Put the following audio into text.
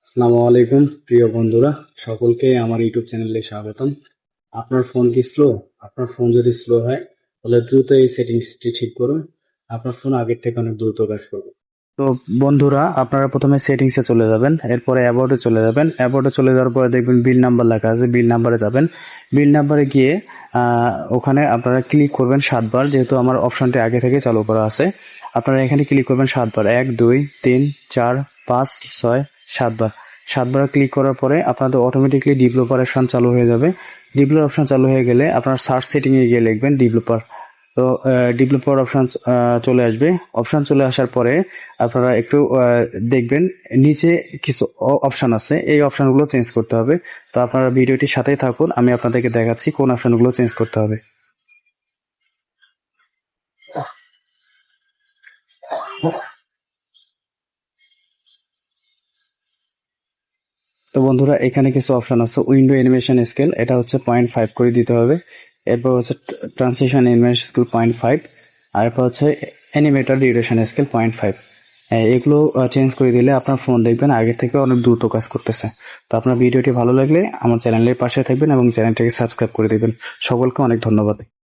আসসালামু আলাইকুম প্রিয় বন্ধুরা, সকলকে আমার ইউটিউব চ্যানেলে স্বাগতম। আপনার ফোন কি স্লো? আপনার ফোন যদি স্লো হয় তাহলে দ্রুত এই সেটিংসটি ঠিক করুন। আপনার ফোন আগের থেকে অনেক দ্রুত কাজ করবে। তো বন্ধুরা, আপনারা প্রথমে সেটিংসে চলে যাবেন, এরপরে অ্যাবাউটে চলে যাবেন। অ্যাবাউটে চলে যাওয়ার পরে দেখবেন বিল নাম্বার লেখা আছে, বিল নাম্বারে যাবেন। বিল নাম্বারে গিয়ে ওখানে আপনারা ক্লিক করবেন 7 বার, যেহেতু আমার অপশনটি আগে থেকে চালু করা আছে। আপনারা এখানে ক্লিক করবেন 7 বার, 1 2 3 4 5 6 7 বার। 7 বার ক্লিক করার পরে আপনাদের অটোমেটিকলি ডেভেলপার অপশন চালু হয়ে যাবে। ডেভেলপার অপশন চালু হয়ে গেলে আপনার সার্চ সেটিং এ গিয়ে লিখবেন ডেভেলপার। তো ডেভেলপার অপশন চলে আসবে। অপশন চলে আসার পরে আপনারা একটু দেখবেন নিচে কিছু অপশন আছে, এই অপশনগুলো চেঞ্জ করতে হবে। তো আপনারা ভিডিওটির সাথেই থাকুন, আমি আপনাদেরকে দেখাচ্ছি কোন অপশনগুলো চেঞ্জ করতে হবে। তো বন্ধুরা, এখানে কিছু অপশন আছে। উইন্ডো অ্যানিমেশন স্কেল, এটা হচ্ছে 0.5 করে দিতে হবে। এরপর হচ্ছে ট্রান্সিশন অ্যানিমেশন স্কেল 0.5। আর এরপর হচ্ছে অ্যানিমেটর ডিউরেশন স্কেল 0.5। এগুলো চেঞ্জ করে দিলে আপনার ফোন দেখবেন আগের থেকে অনেক দ্রুত কাজ করতেছে। তো আপনার ভিডিওটি ভালো লাগলে আমার চ্যানেলের পাশে থাকবেন এবং চ্যানেলটাকে সাবস্ক্রাইব করে দিবেন। সকলকে অনেক ধন্যবাদ।